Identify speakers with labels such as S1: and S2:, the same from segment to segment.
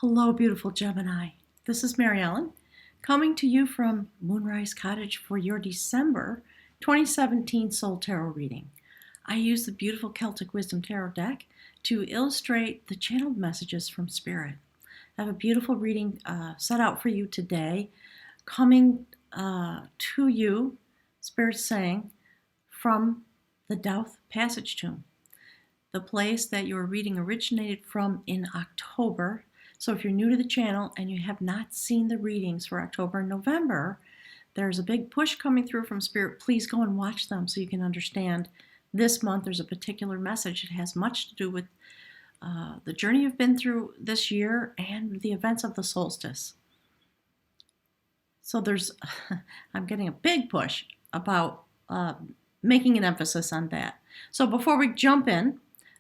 S1: Hello, beautiful Gemini. This is Mary Ellen, coming to you from Moonrise Cottage for your December 2017 Soul Tarot reading. I use the beautiful Celtic Wisdom Tarot deck to illustrate the channeled messages from Spirit. I have a beautiful reading set out for you today, coming to you, Spirit saying, from the Douth Passage Tomb, the place that your reading originated from in October. So if you're new to the channel and you have not seen the readings for October and November, there's a big push coming through from Spirit. Please go and watch them so you can understand this month there's a particular message. It has much to do with the journey you've been through this year and the events of the solstice. So I'm getting a big push about making an emphasis on that. So before we jump in,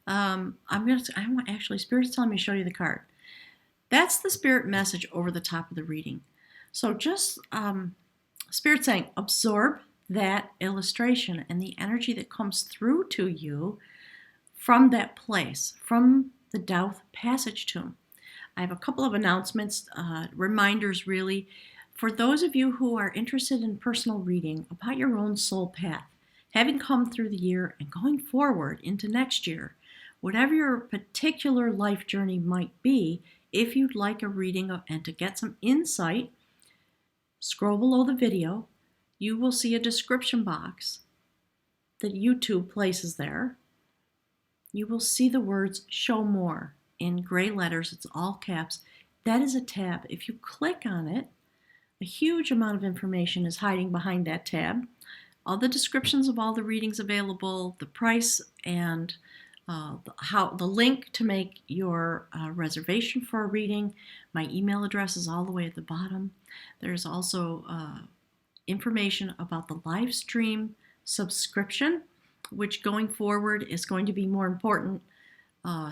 S1: Spirit's telling me to show you the card. That's the Spirit message over the top of the reading. So just Spirit saying, absorb that illustration and the energy that comes through to you from that place, from the Douth Passage Tomb. I have a couple of announcements, reminders really, for those of you who are interested in personal reading about your own soul path, having come through the year and going forward into next year, whatever your particular life journey might be. If you'd like a reading and to get some insight, scroll below the video. You will see a description box that YouTube places there. You will see the words show more in gray letters. It's all caps. That is a tab. If you click on it, a huge amount of information is hiding behind that tab. All the descriptions of all the readings available, the price, and the link to make your reservation for a reading. My email address is all the way at the bottom. There's also information about the live stream subscription, which going forward is going to be more important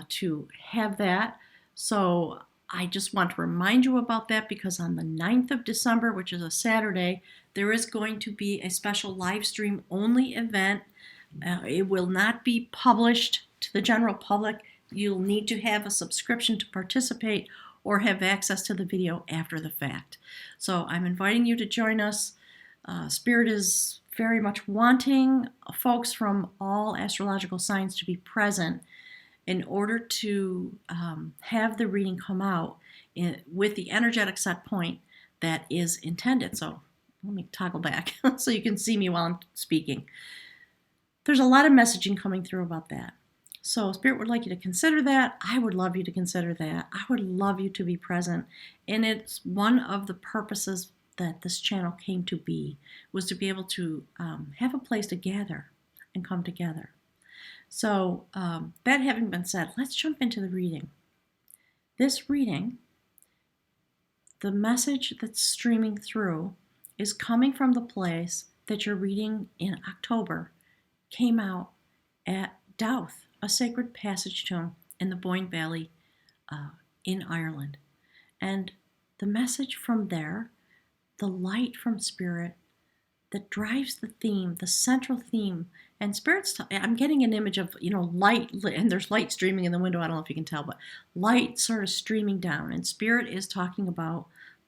S1: to have that. So I just want to remind you about that because on the 9th of December, which is a Saturday, there is going to be a special live stream only event. It will not be published to the general public. You'll need to have a subscription to participate or have access to the video after the fact. So I'm inviting you to join us. Spirit is very much wanting folks from all astrological signs to be present in order to have the reading come out with the energetic set point that is intended. So let me toggle back so you can see me while I'm speaking. There's a lot of messaging coming through about that. So Spirit would like you to consider that. I would love you to consider that. I would love you to be present. And it's one of the purposes that this channel came to be, was to be able to have a place to gather and come together. So that having been said, let's jump into the reading. This reading, the message that's streaming through is coming from the place that your reading in October came out at Douth, a sacred passage tomb in the Boyne Valley in Ireland. And the message from there, the light from Spirit that drives the theme, the central theme, and Spirit's, I'm getting an image of, light, and there's light streaming in the window, I don't know if you can tell, but light sort of streaming down, and Spirit is talking about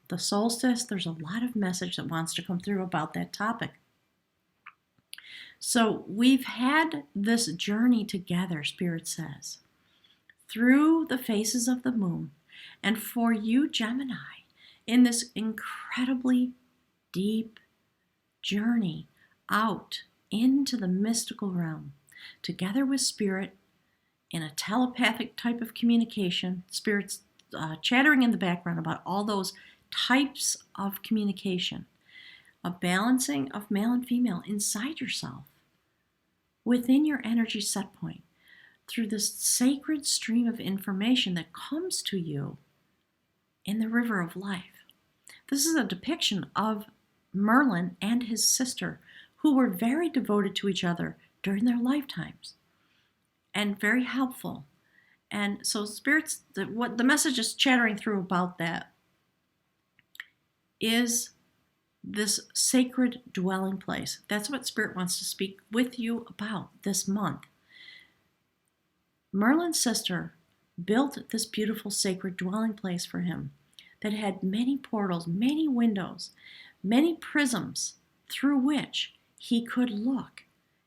S1: the solstice. There's a lot of message that wants to come through about that topic. So we've had this journey together, Spirit says, through the phases of the moon. And for you, Gemini, in this incredibly deep journey out into the mystical realm, together with Spirit in a telepathic type of communication, Spirit's chattering in the background about all those types of communication, a balancing of male and female inside yourself, within your energy set point, through this sacred stream of information that comes to you in the river of life. This is a depiction of Merlin and his sister, who were very devoted to each other during their lifetimes and very helpful. And so Spirit's, what the message is chattering through about that is this sacred dwelling place. That's what Spirit wants to speak with you about this month. Merlin's sister built this beautiful sacred dwelling place for him that had many portals, many windows, many prisms through which he could look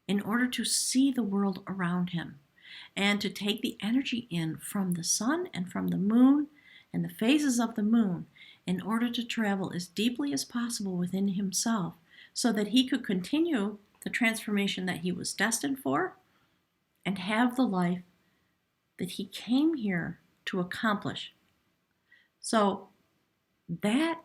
S1: in order to see the world around him and to take the energy in from the sun and from the moon and the phases of the moon in order to travel as deeply as possible within himself so that he could continue the transformation that he was destined for and have the life that he came here to accomplish. So that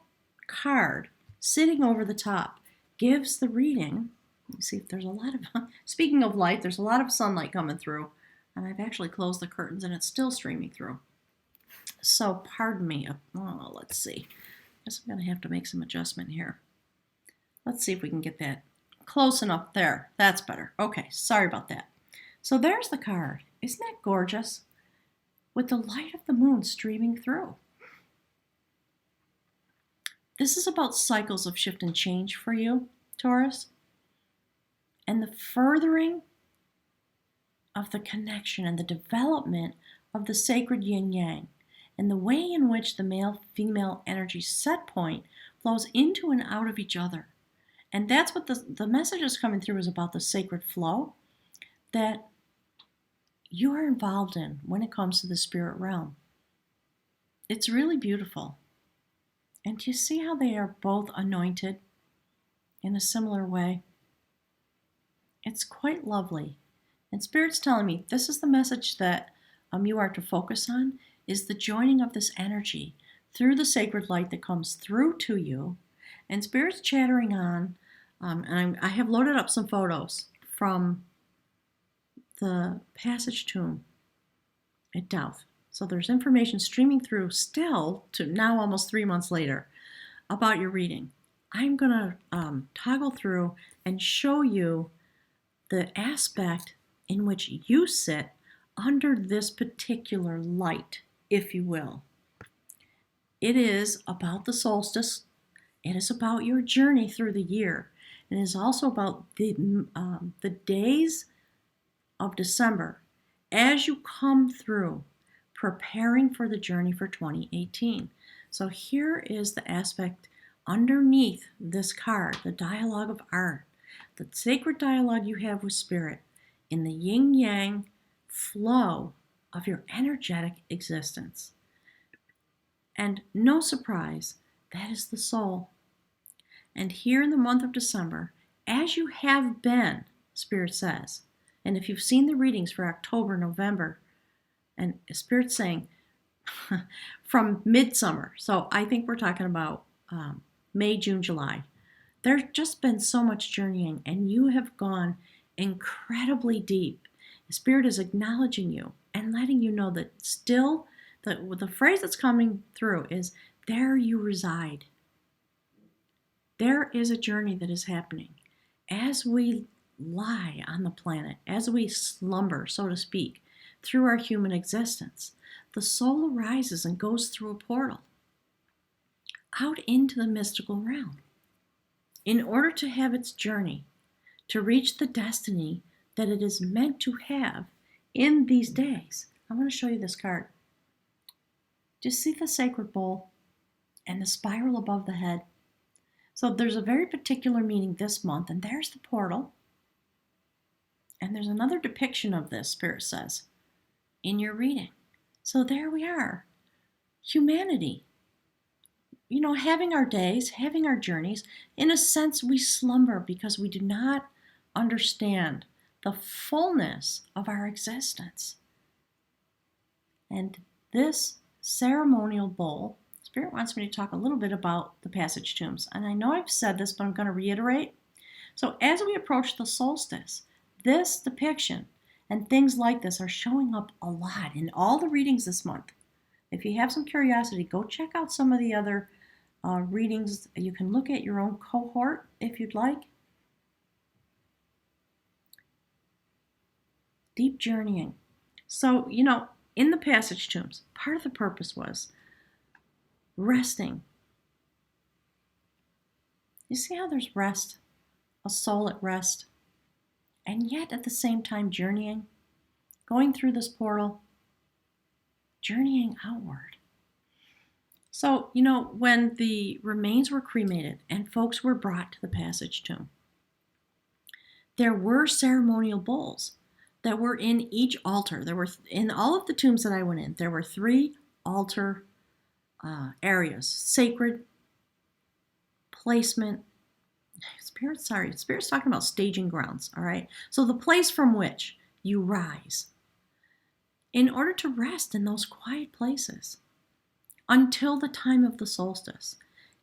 S1: card sitting over the top gives the reading. Let me see if there's a lot of, speaking of light, there's a lot of sunlight coming through, and I've actually closed the curtains and it's still streaming through. So pardon me. Oh, let's see. I guess I'm going to have to make some adjustment here. Let's see if we can get that close enough there. That's better. Okay, sorry about that. So there's the card. Isn't that gorgeous? With the light of the moon streaming through. This is about cycles of shift and change for you, Taurus, and the furthering of the connection and the development of the sacred yin-yang and the way in which the male-female energy set point flows into and out of each other. And that's what the message is coming through is about the sacred flow that you are involved in when it comes to the spirit realm. It's really beautiful. And do you see how they are both anointed in a similar way? It's quite lovely. And Spirit's telling me this is the message that you are to focus on, is the joining of this energy through the sacred light that comes through to you. And Spirit's chattering on, and I have loaded up some photos from the passage tomb at Doubt. So there's information streaming through still to now almost 3 months later about your reading. I'm going to toggle through and show you the aspect in which you sit under this particular light, if you will. It is about the solstice. It is about your journey through the year. It is also about the days of December as you come through preparing for the journey for 2018. So here is the aspect underneath this card, the dialogue of art, the sacred dialogue you have with Spirit in the yin-yang flow of your energetic existence. And no surprise, that is the soul. And here in the month of December, as you have been, Spirit says, and if you've seen the readings for October, November, and Spirit's saying from midsummer, so I think we're talking about May, June, July, there's just been so much journeying, and you have gone incredibly deep. Spirit is acknowledging you and letting you know that still, the phrase that's coming through is, there you reside. There is a journey that is happening. As we lie on the planet, as we slumber, so to speak, through our human existence, the soul arises and goes through a portal out into the mystical realm in order to have its journey, to reach the destiny that it is meant to have in these days. I want to show you this card. Do you see the sacred bowl and the spiral above the head? So there's a very particular meaning this month, and there's the portal. And there's another depiction of this, Spirit says, in your reading. So there we are. Humanity. You know, having our days, having our journeys. In a sense, we slumber because we do not understand the fullness of our existence. And this ceremonial bowl, Spirit wants me to talk a little bit about the passage tombs. And I know I've said this, but I'm going to reiterate. So as we approach the solstice, this depiction and things like this are showing up a lot in all the readings this month. If you have some curiosity, go check out some of the other readings. You can look at your own cohort if you'd like. Deep journeying. So, you know, in the passage tombs, part of the purpose was resting. You see how there's rest, a soul at rest, and yet at the same time journeying, going through this portal. journeying outward. So, when the remains were cremated and folks were brought to the passage tomb, there were ceremonial bowls that were in each altar. There were, in all of the tombs that I went in, there were 3 altar areas: sacred, placement, Spirit's talking about staging grounds, all right? So the place from which you rise in order to rest in those quiet places until the time of the solstice,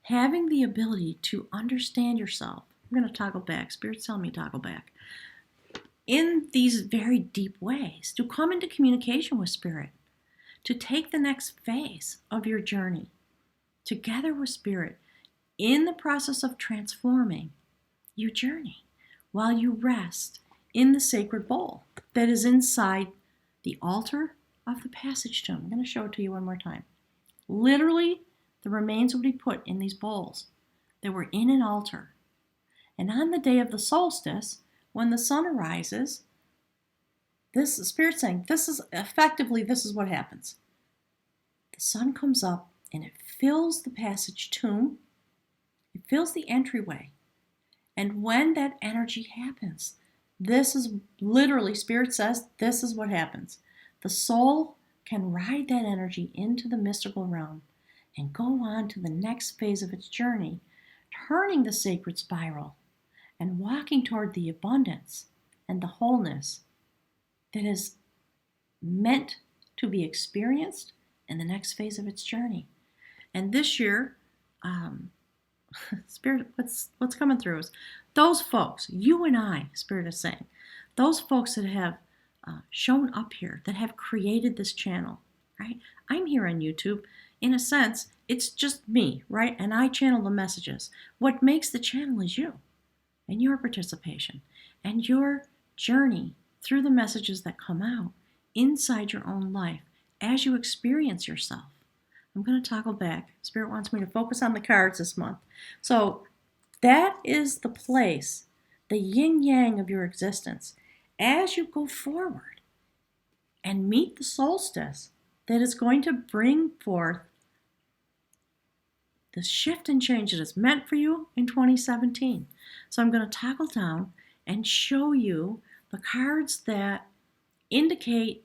S1: having the ability to understand yourself. I'm going to toggle back. Spirit's telling me toggle back. In these very deep ways, to come into communication with Spirit, to take the next phase of your journey together with Spirit in the process of transforming your journey while you rest in the sacred bowl that is inside the altar of the passage tomb. I'm going to show it to you one more time. Literally, the remains would be put in these bowls that were in an altar. And on the day of the solstice, when the sun arises, this Spirit's saying, this is what happens. The sun comes up and it fills the passage tomb. It fills the entryway. And when that energy happens, this is literally, Spirit says, this is what happens. The soul can ride that energy into the mystical realm and go on to the next phase of its journey, turning the sacred spiral and walking toward the abundance and the wholeness that is meant to be experienced in the next phase of its journey. And this year, Spirit, what's coming through is those folks, you and I, Spirit is saying, those folks that have shown up here, that have created this channel, right? I'm here on YouTube. In a sense, it's just me, right? And I channel the messages. What makes the channel is you and your participation and your journey through the messages that come out inside your own life as you experience yourself. I'm going to toggle back. Spirit wants me to focus on the cards this month. So that is the place, the yin-yang of your existence, as you go forward and meet the solstice that is going to bring forth the shift and change that is meant for you in 2017. So I'm going to toggle down and show you the cards that indicate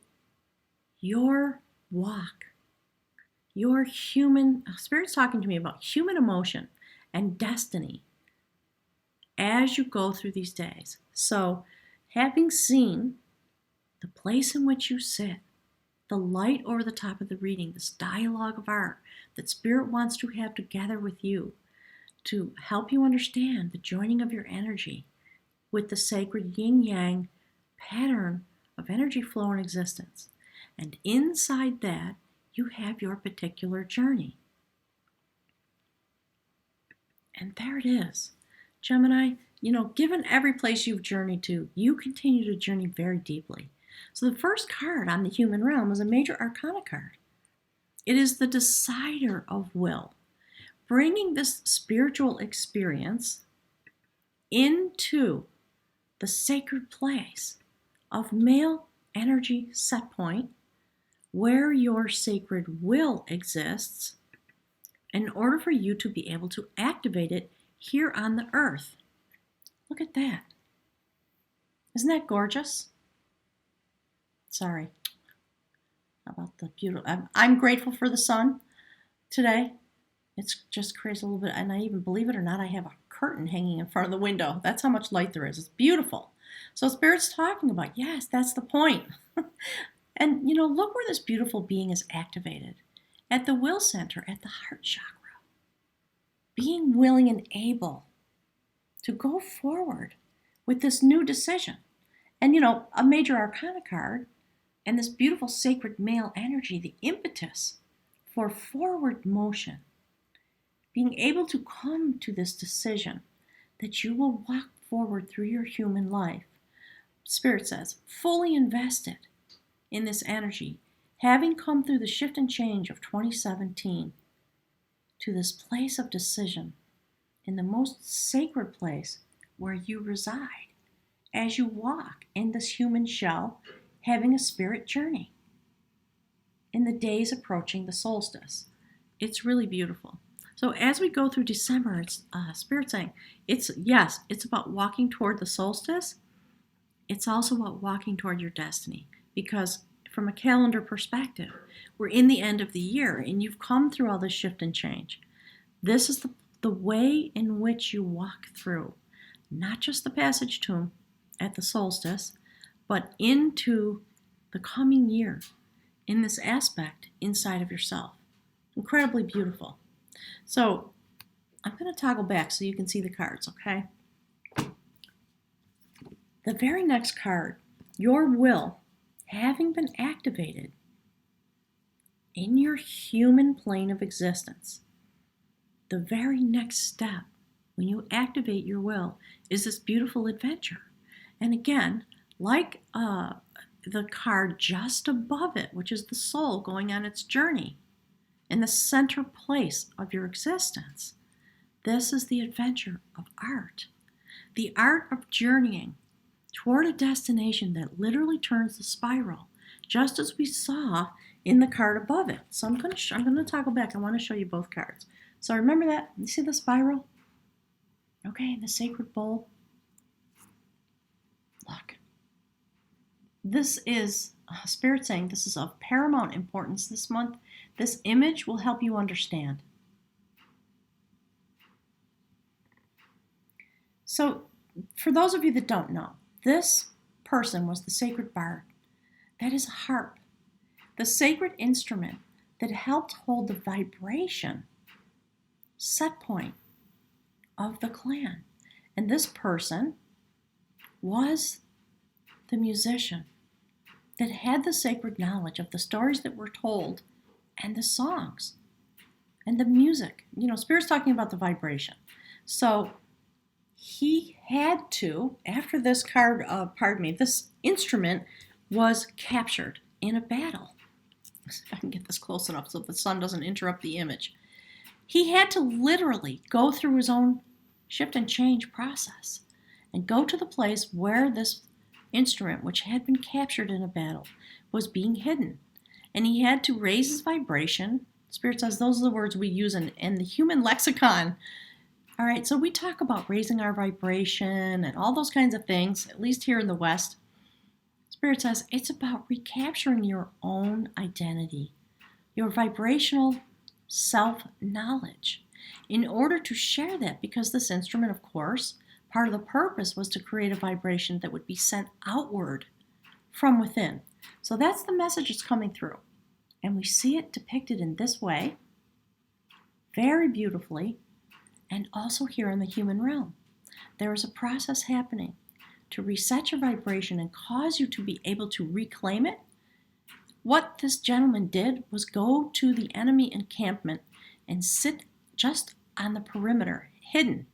S1: your walk, your human, Spirit's talking to me about human emotion and destiny as you go through these days. So having seen the place in which you sit, the light over the top of the reading, this dialogue of art that Spirit wants to have together with you to help you understand the joining of your energy with the sacred yin-yang pattern of energy flow and existence. And inside that, you have your particular journey. And there it is. Gemini, given every place you've journeyed to, you continue to journey very deeply. So the first card on the human realm is a major arcana card. It is the decider of will, bringing this spiritual experience into the sacred place of male energy set point, where your sacred will exists, in order for you to be able to activate it here on the earth. Look at that. Isn't that gorgeous? Sorry. How about the beautiful? I'm grateful for the sun today. It's just creates a little bit, and I even, believe it or not, I have a curtain hanging in front of the window. That's how much light there is. It's beautiful. So Spirit's talking about, yes, that's the point. And, look where this beautiful being is activated. At the will center, at the heart chakra. Being willing and able to go forward with this new decision. And, a major arcana card and this beautiful sacred male energy, the impetus for forward motion. Being able to come to this decision that you will walk forward through your human life. Spirit says, fully invested in this energy, having come through the shift and change of 2017 to this place of decision in the most sacred place where you reside as you walk in this human shell, having a spirit journey. in the days approaching the solstice. It's really beautiful. So as we go through December, it's Spirit saying, it's about walking toward the solstice. It's also about walking toward your destiny, because from a calendar perspective, we're in the end of the year and you've come through all this shift and change. This is the way in which you walk through, not just the passage tomb at the solstice, but into the coming year in this aspect inside of yourself. Incredibly beautiful. So I'm going to toggle back so you can see the cards, okay? The very next card, your will, having been activated in your human plane of existence. The very next step when you activate your will is this beautiful adventure. And again, like the card just above it, which is the soul going on its journey in the center place of your existence, this is the adventure of art. The art of journeying toward a destination that literally turns the spiral, just as we saw in the card above it. So I'm going to toggle back. I want to show you both cards. So remember that. You see the spiral? Okay, the sacred bowl. Look. This is Spirit saying this is of paramount importance this month. This image will help you understand. So for those of you that don't know, this person was the sacred bard. That is a harp, the sacred instrument that helped hold the vibration set point of the clan. And this person was the musician that had the sacred knowledge of the stories that were told and the songs and the music. You know, Spirit's talking about the vibration. So he had to, after this card, this instrument was captured in a battle. Let's see if I can get this close enough so the sun doesn't interrupt the image. He had to literally go through his own shift and change process and go to the place where this instrument, which had been captured in a battle, was being hidden. And he had to raise his vibration. Spirit says those are the words we use in the human lexicon. All right, so we talk about raising our vibration and all those kinds of things, at least here in the West. Spirit says it's about recapturing your own identity, your vibrational self-knowledge, in order to share that, because this instrument, of course, part of the purpose was to create a vibration that would be sent outward from within. So that's the message that's coming through. And we see it depicted in this way, very beautifully, and also here in the human realm. There is a process happening to reset your vibration and cause you to be able to reclaim it. What this gentleman did was go to the enemy encampment and sit just on the perimeter, hidden,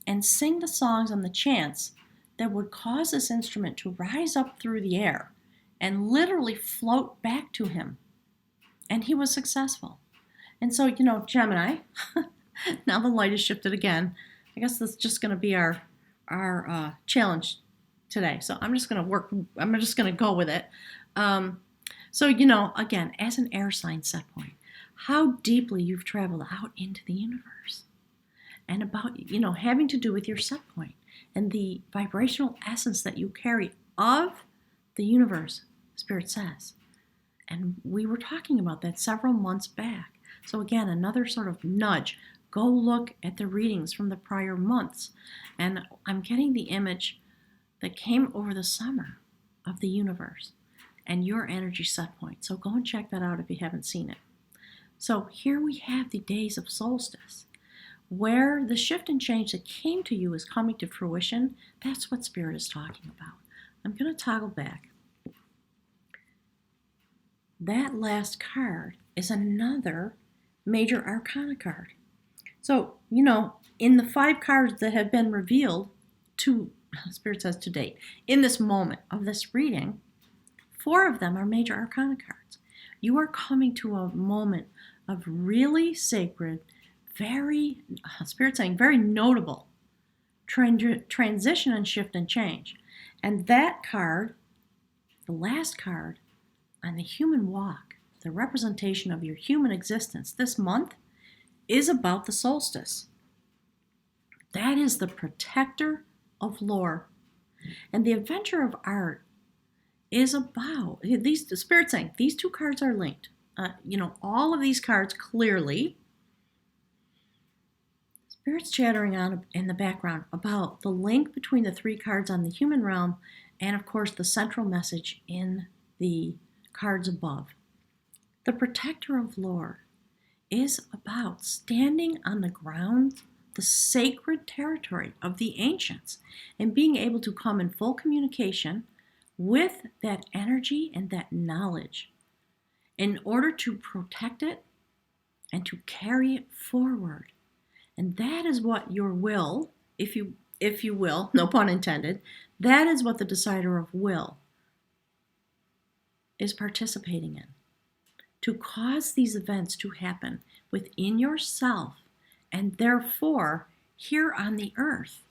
S1: and sing the songs and the chants that would cause this instrument to rise up through the air and literally float back to him. And he was successful. And so, you know, Gemini, now the light has shifted again. I guess that's just going to be our challenge today. So I'm just going to go with it. So, you know, again, as an air sign set point, how deeply you've traveled out into the universe, and about, you know, having to do with your set point and the vibrational essence that you carry of the universe, Spirit says. And we were talking about that several months back. So again, another sort of nudge. Go look at the readings from the prior months. And I'm getting the image that came over the summer of the universe and your energy set point. So go and check that out if you haven't seen it. So here we have the days of solstice, where the shift and change that came to you is coming to fruition. That's what Spirit is talking about. I'm going to toggle back. That last card is another major arcana card. So, you know, in the 5 cards that have been revealed to, Spirit says to date, in this moment of this reading, 4 of them are major arcana cards. You are coming to a moment of really sacred, very, Spirit saying, very notable transition and shift and change. And that card, the last card on the human walk, the representation of your human existence this month is about the solstice. That is the protector of lore. And the adventure of art is about, the Spirit's saying, these two cards are linked. All of these cards clearly, Spirit's chattering on in the background about the link between the three cards on the human realm and, of course, the central message in the cards above. The protector of lore is about standing on the ground, the sacred territory of the ancients, and being able to come in full communication with that energy and that knowledge in order to protect it and to carry it forward. And that is what your will, if you will, no pun intended, that is what the decider of will is participating in. To cause these events to happen within yourself and therefore here on the earth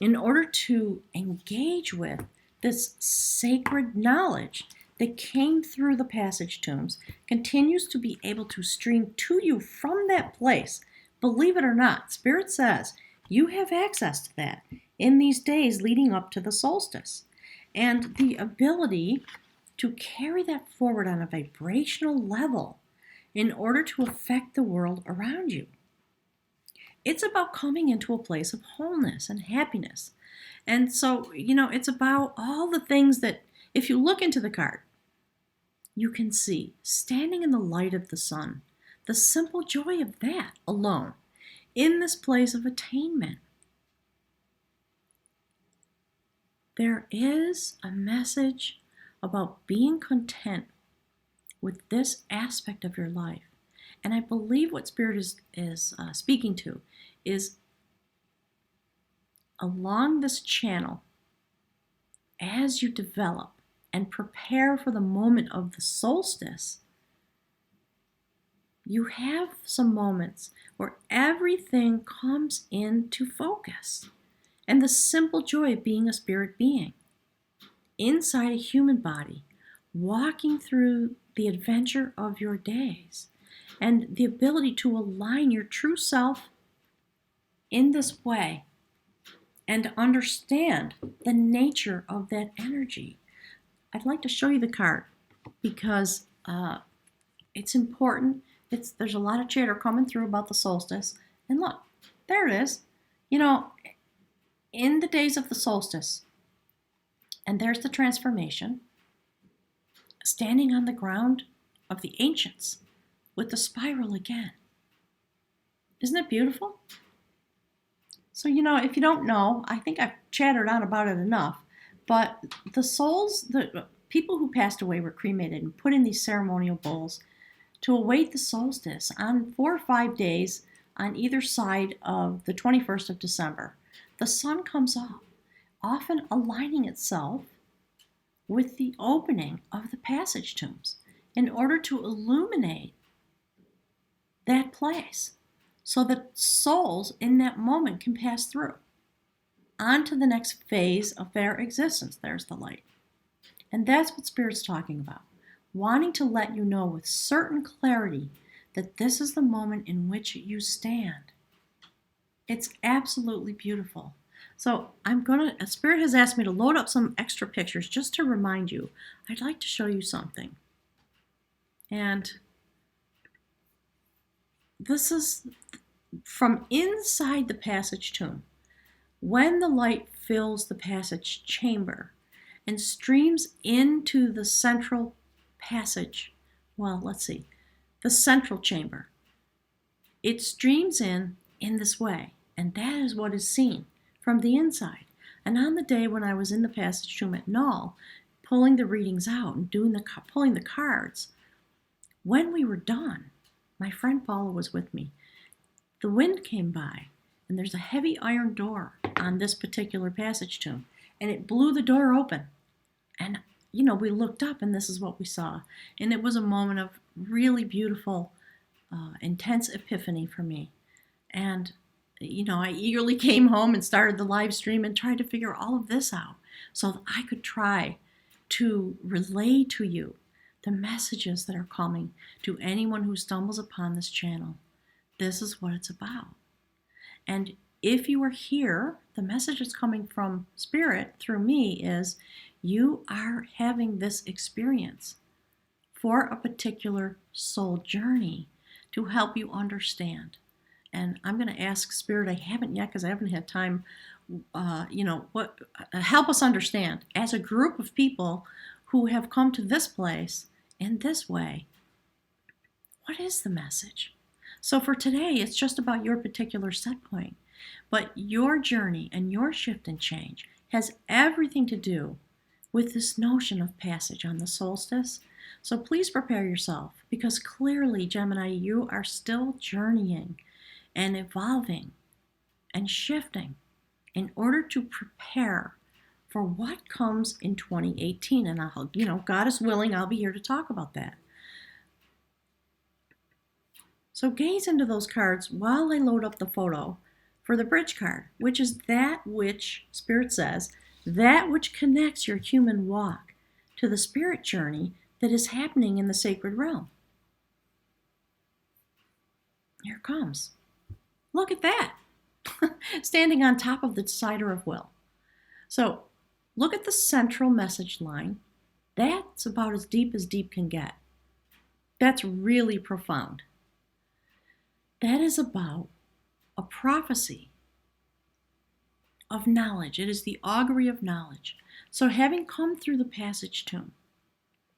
S1: in order to engage with this sacred knowledge that came through the passage tombs, continues to be able to stream to you from that place. Believe it or not, Spirit says you have access to that in these days leading up to the solstice. And the ability to carry that forward on a vibrational level in order to affect the world around you. It's about coming into a place of wholeness and happiness. And so, it's about all the things that, if you look into the card, you can see standing in the light of the sun, the simple joy of that alone, in this place of attainment. There is a message about being content with this aspect of your life. And I believe what Spirit is speaking to is along this channel, as you develop and prepare for the moment of the solstice, you have some moments where everything comes into focus. And the simple joy of being a spirit being inside a human body, walking through the adventure of your days, and the ability to align your true self in this way and understand the nature of that energy. I'd like to show you the card because it's important. There's a lot of chatter coming through about the solstice. And look, there it is. In the days of the solstice, and there's the transformation, standing on the ground of the ancients with the spiral again. Isn't it beautiful? So, if you don't know, I think I've chattered on about it enough, but the souls, the people who passed away were cremated and put in these ceremonial bowls to await the solstice on 4 or 5 days on either side of the 21st of December. The sun comes up, often aligning itself with the opening of the passage tombs in order to illuminate that place so that souls in that moment can pass through on to the next phase of their existence. There's the light. And that's what Spirit's talking about, wanting to let you know with certain clarity that this is the moment in which you stand. It's absolutely beautiful. So Spirit has asked me to load up some extra pictures just to remind you. I'd like to show you something. And this is from inside the passage tomb. When the light fills the passage chamber and streams into the central passage, the central chamber, it streams in this way, and that is what is seen from the inside. And on the day when I was in the passage tomb at Null, pulling the readings out and pulling the cards, when we were done, my friend Paula was with me. The wind came by, and there's a heavy iron door on this particular passage tomb, and it blew the door open. And, we looked up, and this is what we saw. And it was a moment of really beautiful, intense epiphany for me. And I eagerly came home and started the live stream and tried to figure all of this out so that I could try to relay to you the messages that are coming to anyone who stumbles upon this channel. This is what it's about. And if you are here, the message that's coming from Spirit through me is you are having this experience for a particular soul journey to help you understand. And I'm going to ask Spirit, I haven't yet because I haven't had time, help us understand as a group of people who have come to this place in this way, what is the message? So for today, it's just about your particular set point. But your journey and your shift and change has everything to do with this notion of passage on the solstice. So please prepare yourself, because clearly, Gemini, you are still journeying and evolving and shifting in order to prepare for what comes in 2018. And God is willing, I'll be here to talk about that. So gaze into those cards while I load up the photo for the bridge card, which is that which, Spirit says, that which connects your human walk to the spirit journey that is happening in the sacred realm. Here it comes. Look at that. Standing on top of the decider of will. So look at the central message line. That's about as deep can get. That's really profound. That is about a prophecy of knowledge. It is the augury of knowledge. So having come through the passage tomb,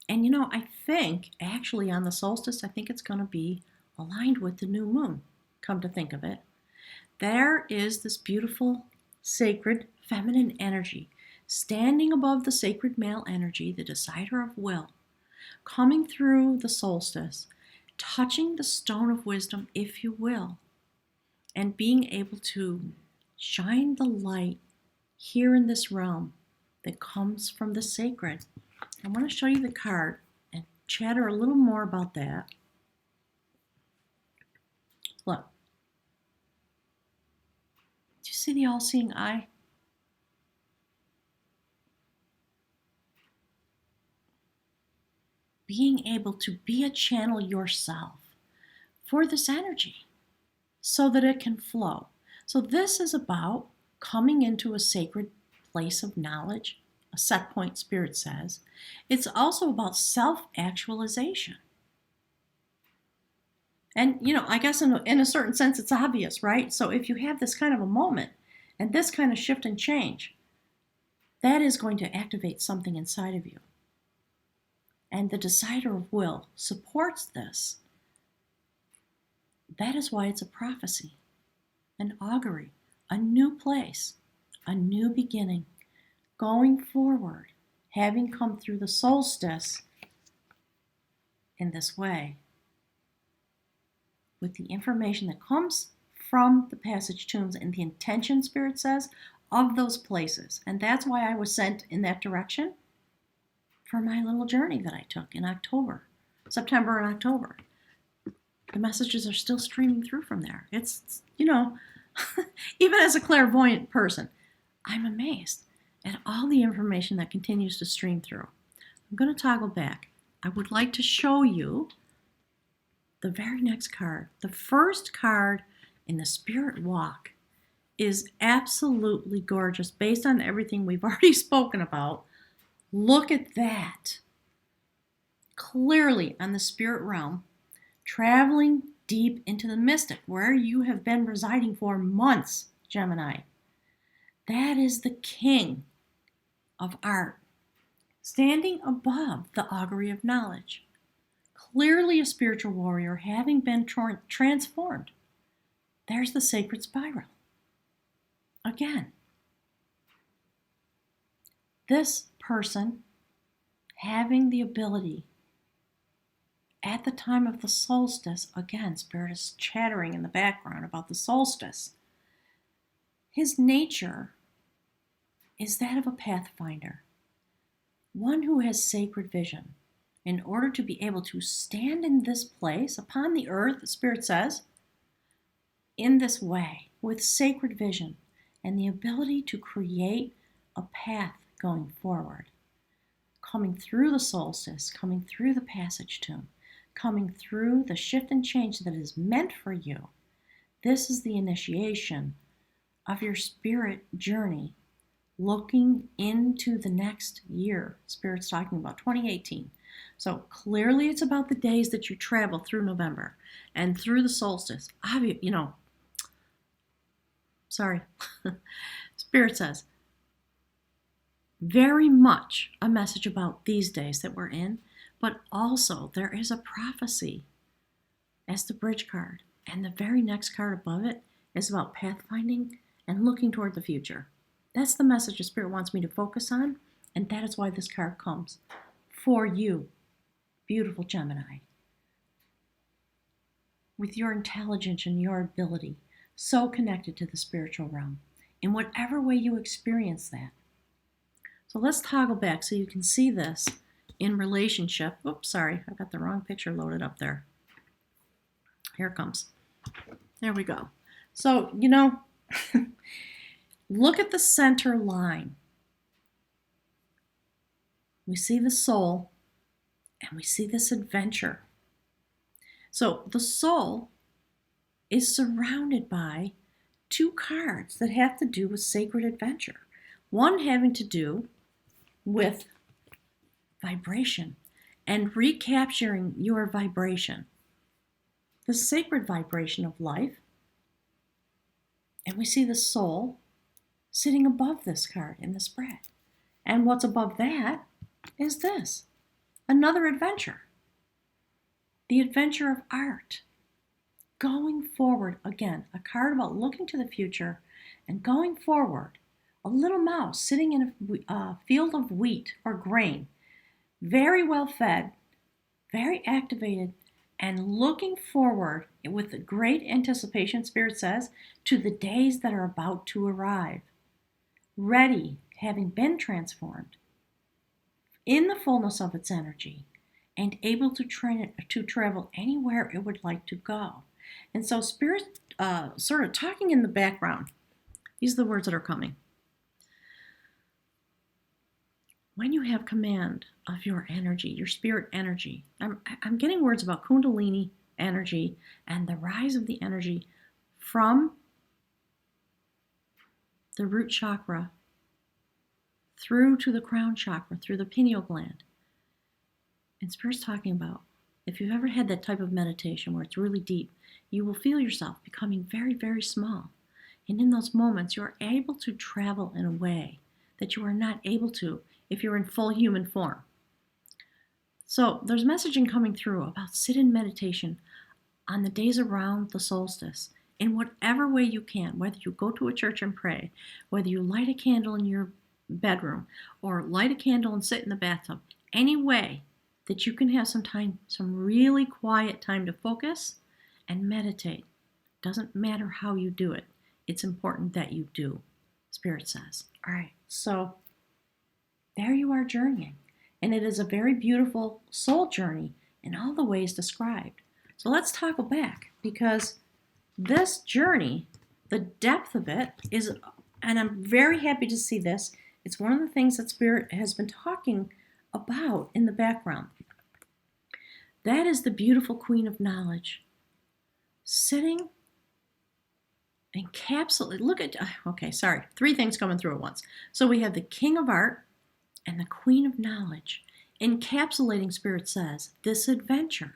S1: and I think actually on the solstice, I think it's going to be aligned with the new moon, come to think of it. There is this beautiful, sacred, feminine energy standing above the sacred male energy, the decider of will, coming through the solstice, touching the stone of wisdom, if you will, and being able to shine the light here in this realm that comes from the sacred. I want to show you the card and chatter a little more about that. Look. Do you see the all-seeing eye? Being able to be a channel yourself for this energy so that it can flow. So this is about coming into a sacred place of knowledge, a set point, Spirit says. It's also about self-actualization. And, I guess in a certain sense, it's obvious, right? So if you have this kind of a moment and this kind of shift and change, that is going to activate something inside of you. And the decider of will supports this. That is why it's a prophecy, an augury, a new place, a new beginning, going forward, having come through the solstice in this way, with the information that comes from the passage tombs and the intention, Spirit says, of those places. And that's why I was sent in that direction for my little journey that I took in September and October. The messages are still streaming through from there. It's even as a clairvoyant person, I'm amazed at all the information that continues to stream through. I'm going to toggle back. I would like to show you the very next card. The first card in the Spirit Walk is absolutely gorgeous based on everything we've already spoken about. Look at that. Clearly on the spirit realm, traveling deep into the mystic, where you have been residing for months, Gemini. That is the king of art, standing above the augury of knowledge. Clearly a spiritual warrior, having been transformed. There's the sacred spiral. Again, this person having the ability at the time of the solstice, again, Spirit is chattering in the background about the solstice. His nature is that of a pathfinder, one who has sacred vision. In order to be able to stand in this place upon the earth, the Spirit says, in this way, with sacred vision and the ability to create a path going forward, coming through the solstice, coming through the passage tomb, coming through the shift and change that is meant for you. This is the initiation of your spirit journey, looking into the next year. Spirit's talking about 2018. So clearly it's about the days that you travel through November and through the solstice. Spirit says, very much a message about these days that we're in, but also there is a prophecy as the bridge card. And the very next card above it is about pathfinding and looking toward the future. That's the message the Spirit wants me to focus on, and that is why this card comes for you, beautiful Gemini. With your intelligence and your ability, so connected to the spiritual realm, in whatever way you experience that. So let's toggle back so you can see this in relationship. Oops, sorry, I've got the wrong picture loaded up there. Here it comes. There we go. So, look at the center line. We see the soul and we see this adventure. So the soul is surrounded by two cards that have to do with sacred adventure. One having to do with vibration and recapturing your vibration, the sacred vibration of life. And we see the soul sitting above this card in the spread. And what's above that is this, another adventure. The adventure of art. Going forward, again, a card about looking to the future and going forward. A little mouse sitting in a field of wheat or grain, very well fed, very activated, and looking forward with great anticipation, Spirit says, to the days that are about to arrive. Ready, having been transformed in the fullness of its energy and able to travel anywhere it would like to go. And so Spirit sort of talking in the background. These are the words that are coming. When you have command of your energy, your spirit energy, I'm getting words about Kundalini energy and the rise of the energy from the root chakra through to the crown chakra, through the pineal gland. And Spirit's talking about, if you've ever had that type of meditation where it's really deep, you will feel yourself becoming very, very small. And in those moments, you're able to travel in a way that you are not able to if you're in full human form. So there's messaging coming through about sit in meditation on the days around the solstice in whatever way you can, whether you go to a church and pray, whether you light a candle in your bedroom or light a candle and sit in the bathtub, any way that you can have some time, some really quiet time to focus and meditate. Doesn't matter how you do it. It's important that you do, Spirit says. All right, so there you are journeying. And it is a very beautiful soul journey in all the ways described. So let's toggle back, because this journey, the depth of it is, and I'm very happy to see this, it's one of the things that Spirit has been talking about in the background. That is the beautiful Queen of Knowledge, sitting encapsulated. Look at, three things coming through at once. So we have the King of Art and the Queen of Knowledge, encapsulating, Spirit says, this adventure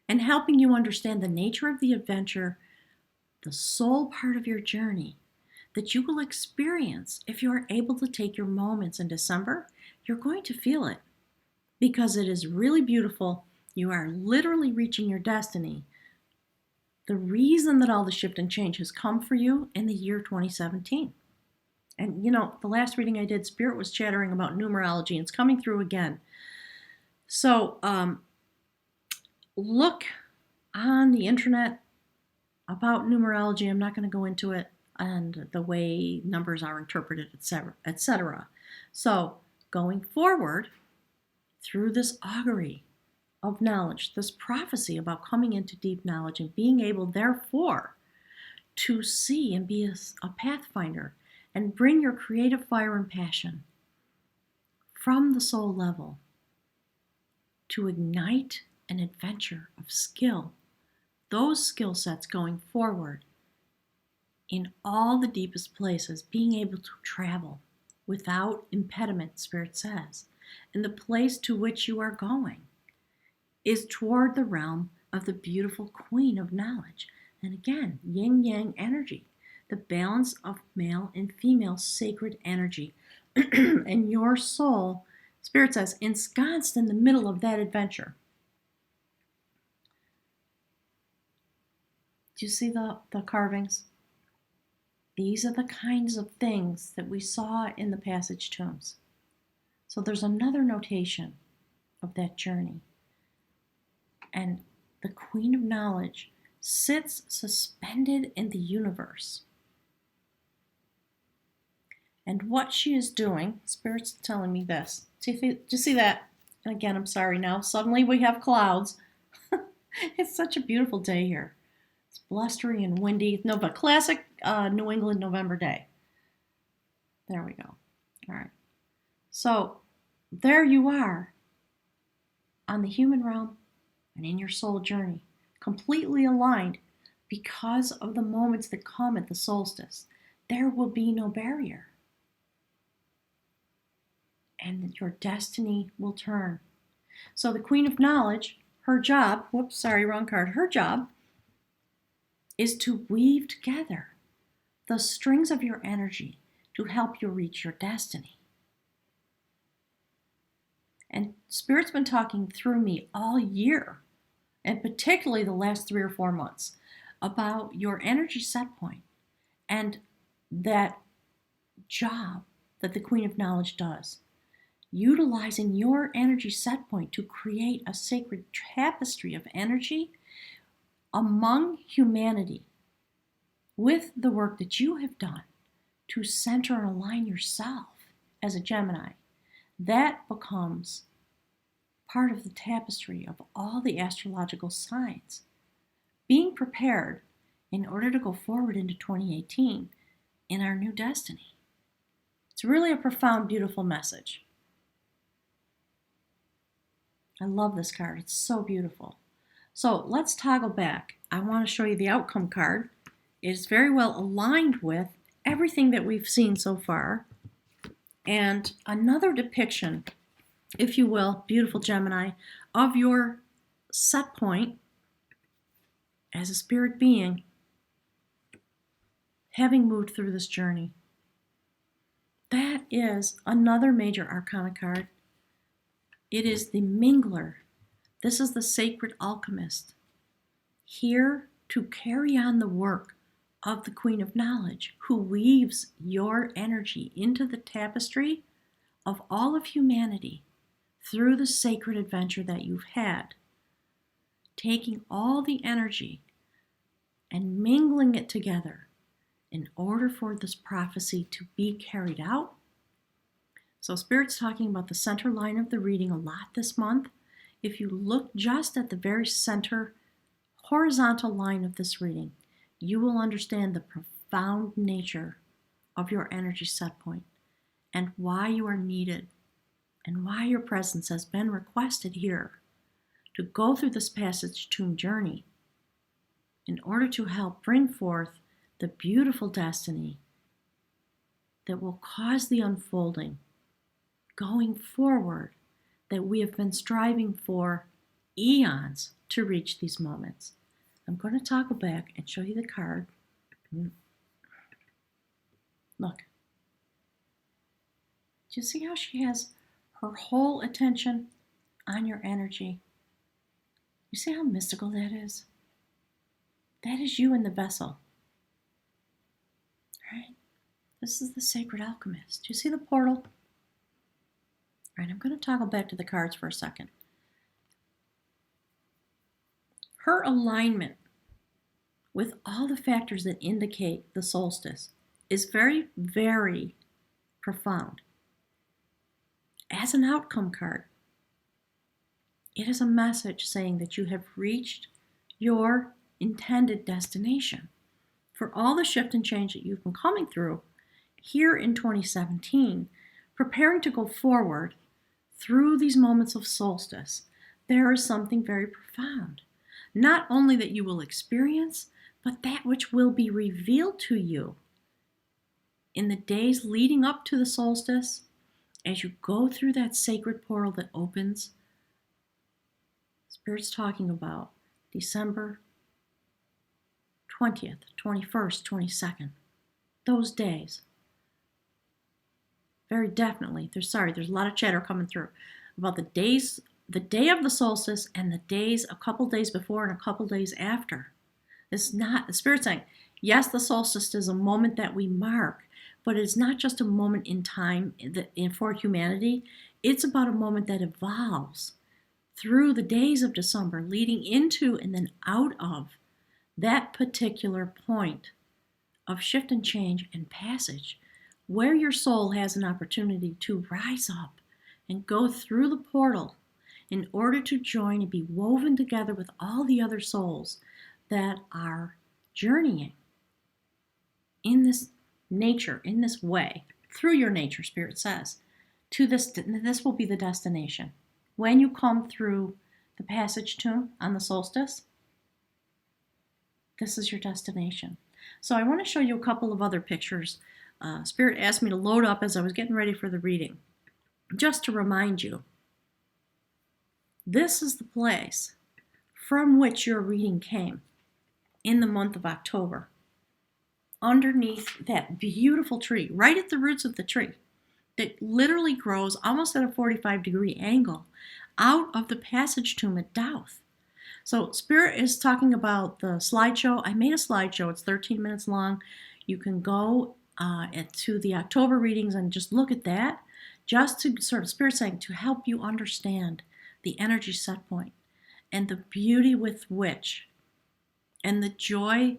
S1: and helping you understand the nature of the adventure, the soul part of your journey that you will experience if you are able to take your moments in December. You're going to feel it because it is really beautiful. You are literally reaching your destiny. The reason that all the shift and change has come for you in the year 2017. And the last reading I did, Spirit was chattering about numerology, and it's coming through again. So look on the internet about numerology. I'm not going to go into it and the way numbers are interpreted, etc., etc. So going forward through this augury of knowledge, this prophecy about coming into deep knowledge and being able, therefore, to see and be a pathfinder and bring your creative fire and passion from the soul level to ignite an adventure of skill, those skill sets going forward in all the deepest places, being able to travel without impediment, Spirit says. And the place to which you are going is toward the realm of the beautiful Queen of Knowledge. And again, yin-yang energy, the balance of male and female sacred energy. And your soul, Spirit says, ensconced in the middle of that adventure. Do you see the carvings? These are the kinds of things that we saw in the passage tombs. So there's another notation of that journey. And the Queen of Knowledge sits suspended in the universe. And what she is doing, Spirit's telling me this. Do you see that? And again, I'm sorry now. Suddenly we have clouds. It's such a beautiful day here. It's blustery and windy. No, but classic New England November day. There we go. All right. So there you are on the human realm and in your soul journey, completely aligned because of the moments that come at the solstice. There will be no barrier. And your destiny will turn. So the Queen of Knowledge, her job, whoops, sorry, wrong card, her job is to weave together the strings of your energy to help you reach your destiny. And Spirit's been talking through me all year, and particularly the last 3 or 4 months, about your energy set point and that job that the Queen of Knowledge does. Utilizing your energy set point to create a sacred tapestry of energy among humanity with the work that you have done to center and align yourself as a Gemini. That becomes part of the tapestry of all the astrological signs. Being prepared in order to go forward into 2018 in our new destiny. It's really a profound, beautiful message. I love this card. It's so beautiful. So let's toggle back. I want to show you the outcome card. It is very well aligned with everything that we've seen so far. And another depiction, if you will, beautiful Gemini, of your set point as a spirit being, having moved through this journey. That is another major arcana card. It is the Mingler. This is the sacred alchemist, here to carry on the work of the Queen of Knowledge, who weaves your energy into the tapestry of all of humanity through the sacred adventure that you've had, taking all the energy and mingling it together in order for this prophecy to be carried out. So Spirit's talking about the center line of the reading a lot this month. If you look just at the very center horizontal line of this reading, you will understand the profound nature of your energy set point and why you are needed and why your presence has been requested here to go through this passage tomb journey in order to help bring forth the beautiful destiny that will cause the unfolding going forward that we have been striving for eons to reach these moments. I'm going to toggle back and show you the card. Look. Do you see how she has her whole attention on your energy? You see how mystical that is? That is you in the vessel. Right? This is the sacred alchemist. Do you see the portal? All right, I'm going to toggle back to the cards for a second. Her alignment with all the factors that indicate the solstice is very, very profound. As an outcome card, it is a message saying that you have reached your intended destination. For all the shift and change that you've been coming through here in 2017, preparing to go forward through these moments of solstice, there is something very profound. Not only that you will experience, but that which will be revealed to you in the days leading up to the solstice, as you go through that sacred portal that opens. Spirit's talking about December 20th, 21st, 22nd. Those days. Very definitely. There's a lot of chatter coming through about the days, the day of the solstice and the days, a couple days before and a couple days after. It's not, the Spirit's saying, yes, the solstice is a moment that we mark, but it's not just a moment in time for humanity. It's about a moment that evolves through the days of December, leading into and then out of that particular point of shift and change and passage, where your soul has an opportunity to rise up and go through the portal in order to join and be woven together with all the other souls that are journeying in this nature, in this way, through your nature, Spirit says. This will be the destination. When you come through the passage tomb on the solstice, this is your destination. So I want to show you a couple of other pictures. Spirit asked me to load up as I was getting ready for the reading, just to remind you. This is the place from which your reading came in the month of October. Underneath that beautiful tree, right at the roots of the tree, that literally grows almost at a 45-degree angle out of the passage tomb at Douth. So Spirit is talking about the slideshow. I made a slideshow. It's 13 minutes long. You can go to the October readings and just look at that, just to sort of, Spirit saying, to help you understand the energy set point and the beauty with which, and the joy,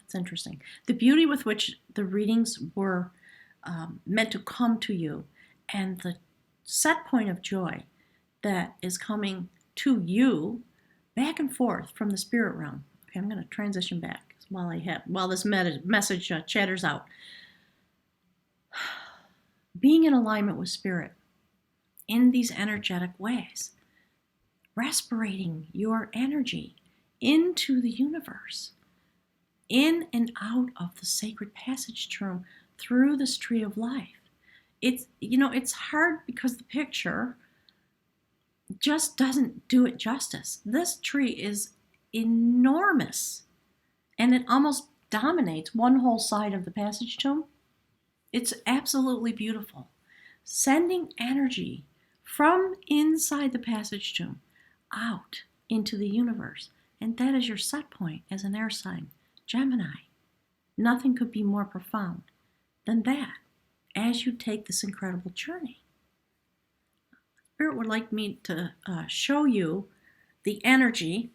S1: it's interesting, the beauty with which the readings were meant to come to you, and the set point of joy that is coming to you back and forth from the spirit realm. Okay, I'm going to transition back while this message chatters out. Being in alignment with Spirit in these energetic ways, respirating your energy into the universe, in and out of the sacred passage tomb through this tree of life. It's hard because the picture just doesn't do it justice. This tree is enormous, and it almost dominates one whole side of the passage tomb. It's absolutely beautiful. Sending energy from inside the passage tomb out into the universe. And that is your set point as an air sign, Gemini. Nothing could be more profound than that as you take this incredible journey. Spirit would like me to show you the energy.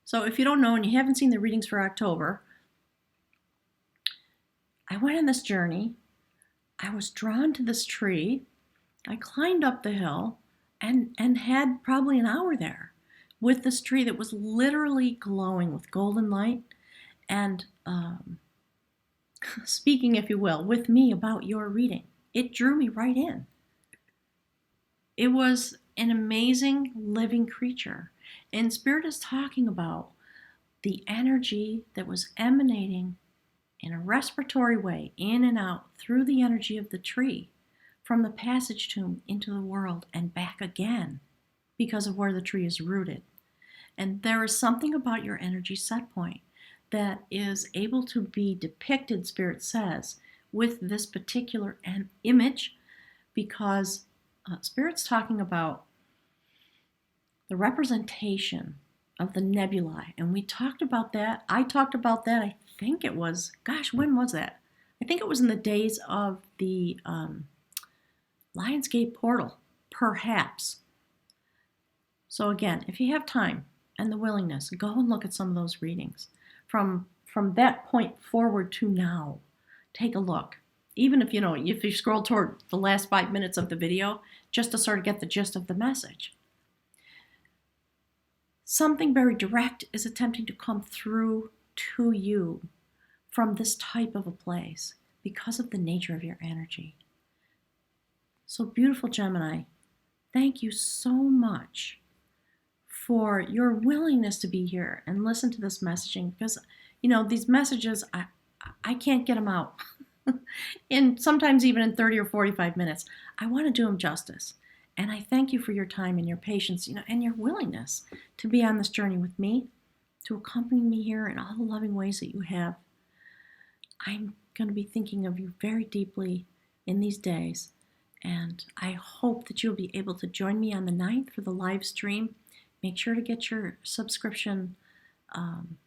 S1: So if you don't know and you haven't seen the readings for October, I went on this journey. I was drawn to this tree. I climbed up the hill and had probably an hour there with this tree that was literally glowing with golden light and speaking, if you will, with me about your reading. It drew me right in. It was an amazing living creature. And Spirit is talking about the energy that was emanating in a respiratory way, in and out, through the energy of the tree, from the passage tomb into the world and back again, because of where the tree is rooted. And there is something about your energy set point that is able to be depicted, Spirit says, with this particular image, because Spirit's talking about the representation of the nebulae. And we talked about that. I talked about that, I think it was, when was that? I think it was in the days of the Lionsgate portal, perhaps. So again, if you have time and the willingness, go and look at some of those readings. From that point forward to now, take a look. Even if you scroll toward the last 5 minutes of the video, just to sort of get the gist of the message. Something very direct is attempting to come through to you from this type of a place because of the nature of your energy. So beautiful, Gemini, thank you so much for your willingness to be here and listen to this messaging, because these messages, I can't get them out and sometimes even in 30 or 45 minutes. I want to do them justice, and I thank you for your time and your patience, and your willingness to be on this journey with me, to accompany me here in all the loving ways that you have. I'm going to be thinking of you very deeply in these days, and I hope that you'll be able to join me on the 9th for the live stream. Make sure to get your subscription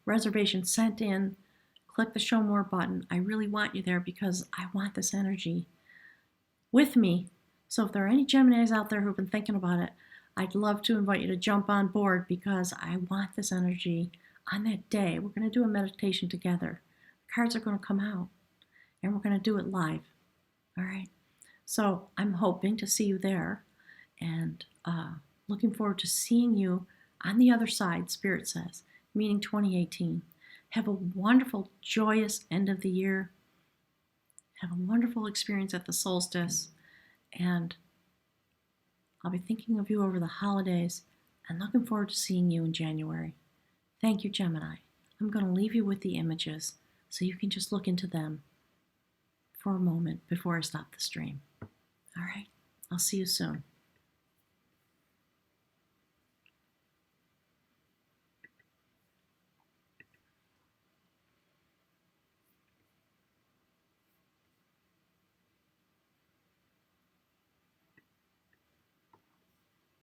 S1: reservation sent in. Click the show more button. I really want you there because I want this energy with me. So if there are any Geminis out there who've been thinking about it, I'd love to invite you to jump on board, because I want this energy on that day. We're going to do a meditation together. Cards are going to come out, and we're going to do it live. All right? So I'm hoping to see you there, and looking forward to seeing you on the other side, Spirit says, meaning 2018. Have a wonderful, joyous end of the year. Have a wonderful experience at the solstice, and I'll be thinking of you over the holidays and looking forward to seeing you in January. Thank you, Gemini. I'm going to leave you with the images so you can just look into them for a moment before I stop the stream. All right, I'll see you soon.